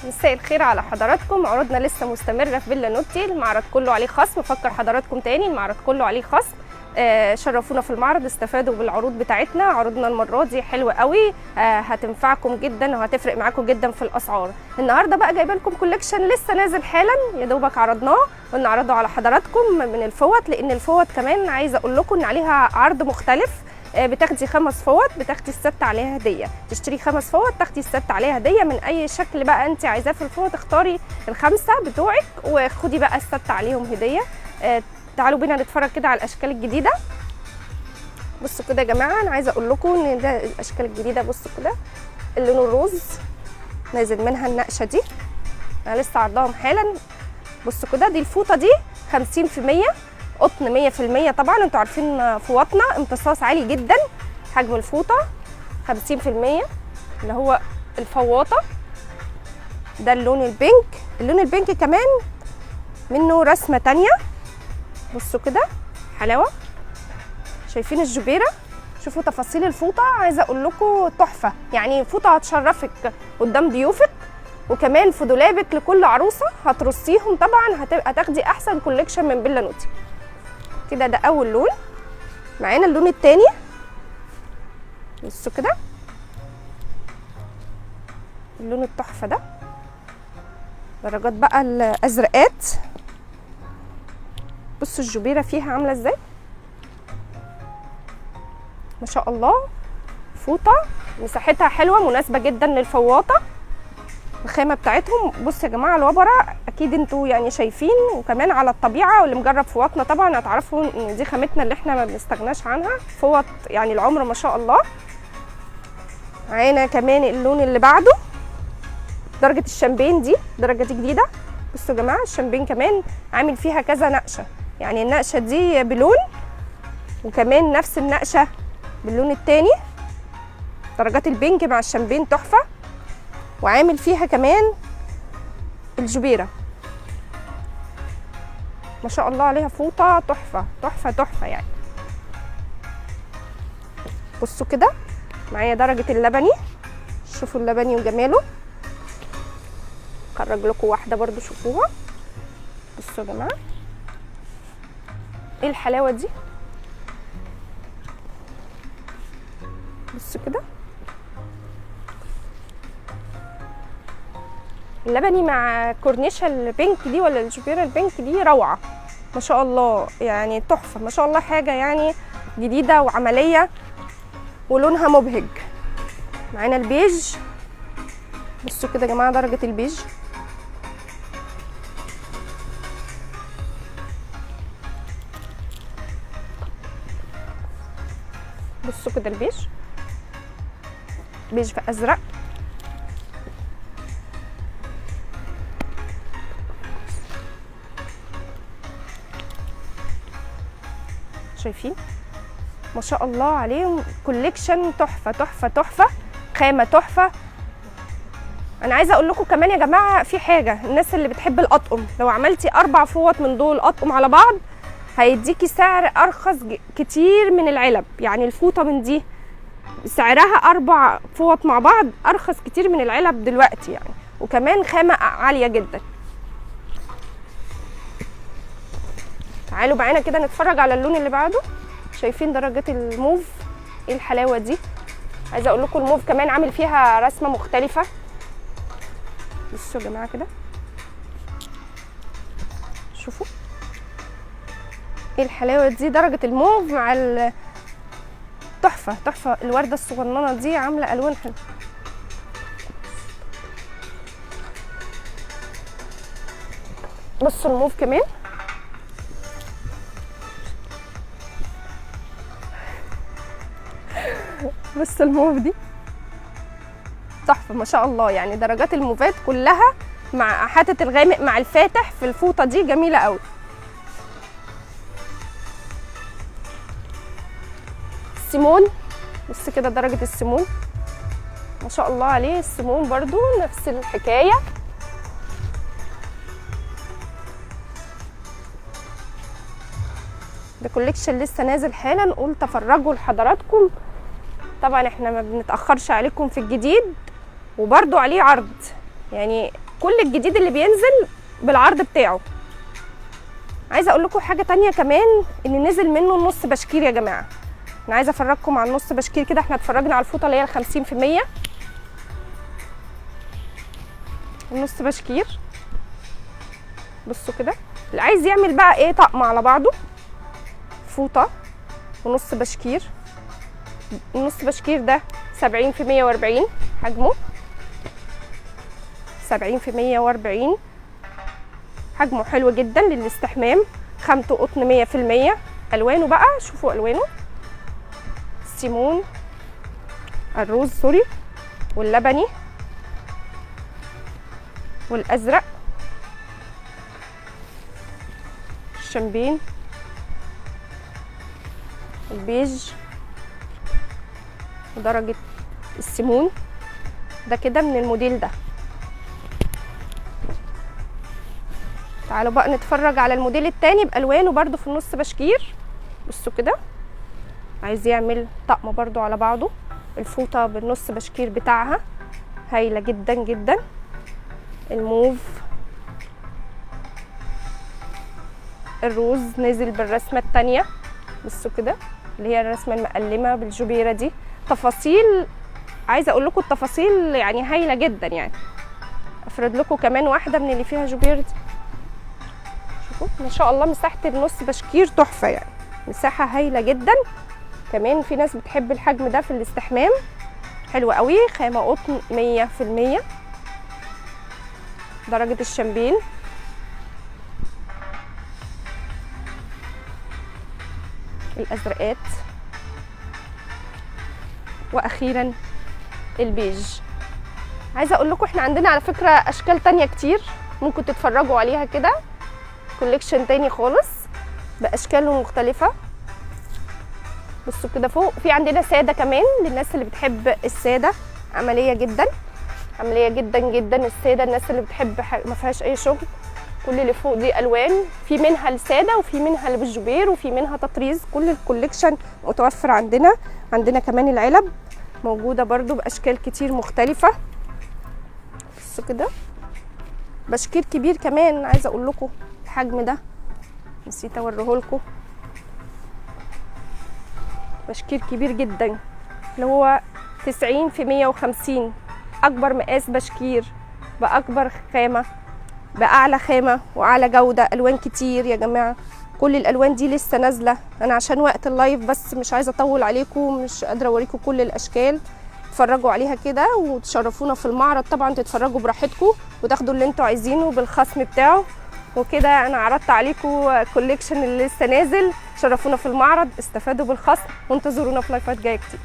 مساء الخير على حضراتكم. عروضنا لسه مستمره في فيلا نوتي. المعرض كله عليه خصم. بفكر حضراتكم تاني المعرض كله عليه خصم. شرفونا في المعرض، استفادوا بالعروض بتاعتنا. عروضنا المره دي حلوه قوي، هتنفعكم جدا وهتفرق معاكم جدا في الاسعار. النهارده بقى جايبه لكم كوليكشن لسه نازل حالا، يا دوبك عرضناه ونعرضه على حضراتكم من الفوط، لان الفوط كمان عايزه اقول لكم ان عليها عرض مختلف. بتاخدي 5 فوط، بتاخدي الست عليها هديه. تشتري 5 فوط تاخدي الست عليها هديه من اي شكل بقى انت عايزاه في الفوط. اختاري ال5 بتوعك وخدي بقى الست عليهم هديه. تعالوا بينا نتفرج كده على الاشكال الجديده. بصوا كده يا جماعه، انا عايزه اقول لكم ان ده الاشكال الجديده. بصوا كده اللون الروز نازل منها النقشه دي، انا لسه عرضاهم حالا. بصوا كده، دي الفوطه دي 50% قطن 100%. طبعا انتوا عارفين فوطنا امتصاص عالي جدا. حجم الفوطه 50% اللي هو الفواطه. ده اللون البينك. اللون البينك كمان منه رسمه تانية. بصوا كده حلاوه. شايفين الجبيره؟ شوفوا تفاصيل الفوطه، عايزه اقول لكم تحفه. يعني فوطه هتشرفك قدام ضيوفك، وكمان في دولابك لكل عروسه هترصيهم. طبعا هتاخدي احسن كوليكشن من فيلا نوتي. كده ده اول لون. معانا اللون التاني. بصوا كده اللون التحفه ده، درجات بقى الازرقات. بصوا الجبيره فيها عامله ازاي، ما شاء الله. فوطه مساحتها حلوه، مناسبه جدا للفواطه. الخامه بتاعتهم بصوا يا جماعه، الوبره اكيد انتوا يعني شايفين، وكمان على الطبيعه، واللي مجرب فوطنا طبعا هتعرفوا ان دي خامتنا اللي احنا ما بنستغناش عنها. فوط يعني العمر ما شاء الله. معانا كمان اللون اللي بعده، درجه الشامبين. دي درجه دي جديده. بصوا يا جماعه الشامبين كمان عامل فيها كذا نقشه، يعني النقشه دي بلون، وكمان نفس النقشه باللون التاني. درجات البينك مع الشامبين تحفه، وعامل فيها كمان الجبيره. ما شاء الله عليها فوطه تحفه تحفه تحفه يعني. بصوا كده معايا درجه اللبني. شوفوا اللبني وجماله. اخرج لكم واحده برضو شوفوها. بصوا يا جماعه ايه الحلاوه دي. بصوا كده اللبني مع كورنيشه البينك دي ولا الجبيره البينك دي روعه ما شاء الله، يعني تحفه ما شاء الله. حاجه يعني جديده وعمليه ولونها مبهج. معانا البيج. بصوا كده يا جماعه درجه البيج. بصوا كده البيج، بيج في ازرق. شايفين ما شاء الله عليهم. كوليكشن تحفه تحفه تحفه، خامه تحفه. انا عايزه اقول لكم كمان يا جماعه في حاجه، الناس اللي بتحب الاطقم، لو عملتي 4 فوط من دول اطقم على بعض هيديكي سعر ارخص كتير من العلب. يعني الفوطه من دي سعرها 4 فوط مع بعض ارخص كتير من العلب دلوقتي يعني، وكمان خامه عاليه جدا. تعالوا معانا كده نتفرج على اللون اللي بعده. شايفين درجات الموف ايه الحلاوه دي. عايزه اقول لكم الموف كمان عامل فيها رسمه مختلفه. بصوا يا جماعه كده، شوفوا ايه الحلاوه دي. درجه الموف مع تحفه تحفه. الورده الصغننه دي عامله الوان حلوه. بصوا الموف كمان. بص الموف دي تحفه ما شاء الله. يعني درجات الموفات كلها مع حاطط الغامق مع الفاتح في الفوطه دي جميله قوي. السيمون، بص كده درجه السيمون ما شاء الله عليه. السيمون برضو نفس الحكايه. ده كوليكشن لسه نازل حالا، قلت افرجه لحضراتكم. طبعا احنا ما بنتاخرش عليكم في الجديد، وبرده عليه عرض. يعني كل الجديد اللي بينزل بالعرض بتاعه. عايزه اقول لكم حاجه تانية كمان، ان نزل منه النص بشكير يا جماعه. انا عايزه افرجكم على النص بشكير كده. احنا اتفرجنا على الفوطه اللي هي ال 50%، النص بشكير بصوا كده. اللي عايز يعمل بقى ايه طقم على بعضه، فوطه ونص بشكير. النص بشكير ده 70 في 140 حجمه، 70 في 140 حجمه حلو جدا للاستحمام. خامته قطن 100%. الوانه بقى شوفوا الوانه، السيمون، الروز سوري، واللبني، والازرق، الشامبين، البيج، ودرجة السيمون. ده كده من الموديل ده. تعالوا بقى نتفرج على الموديل التاني بألوانه برضو في النص بشكير. بصوا كده، عايز يعمل طقم برضو على بعضه. الفوطة بالنص بشكير بتاعها هايلة جدا جدا. الموف، الروز نزل بالرسمة التانية بصوا كده، اللي هي الرسمة المقلمة بالجبيرة دي. تفاصيل، عايزة اقول لكم التفاصيل يعني هايلة جدا. يعني افرد لكم كمان واحدة من اللي فيها جبيرة دي. شوفوا ما شاء الله مساحة النص بشكير تحفة، يعني مساحة هايلة جدا. كمان في ناس بتحب الحجم ده في الاستحمام، حلو قوي. خامة قطن 100%. درجة الشامبين، الازرقات، واخيرا البيج. عايزه اقول لكم احنا عندنا على فكره اشكال تانية كتير ممكن تتفرجوا عليها كده، كوليكشن تاني خالص باشكاله مختلفه. بصوا كده فوق في عندنا ساده كمان للناس اللي بتحب الساده، عمليه جدا، عمليه جدا جدا. الساده الناس اللي بتحب ما فيهاش اي شغل. كل اللي فوق دي الوان، في منها الساده وفي منها اللي بالجبير وفي منها تطريز. كل الكوليكشن متوفر عندنا. عندنا كمان العلب موجوده برضو باشكال كتير مختلفه. بصوا كده بشكير كبير كمان. عايزه اقول لكم الحجم ده نسيت اوريه لكم، بشكير كبير جدا اللي هو 90 في 150. اكبر مقاس بشكير باكبر خامه باعلى خامه واعلى جوده. الوان كتير يا جماعه، كل الالوان دي لسه نازله. انا عشان وقت اللايف بس مش عايزه اطول عليكم، مش قادره اوريكم كل الاشكال. اتفرجوا عليها كده وتشرفونا في المعرض. طبعا تتفرجوا براحتكم وتاخدوا اللي انتوا عايزينه بالخصم بتاعه. وكده انا عرضت عليكم كوليكشن اللي لسه نازل. شرفونا في المعرض، استفادوا بالخصم، وانتظرونا في لايفات جايه كتير.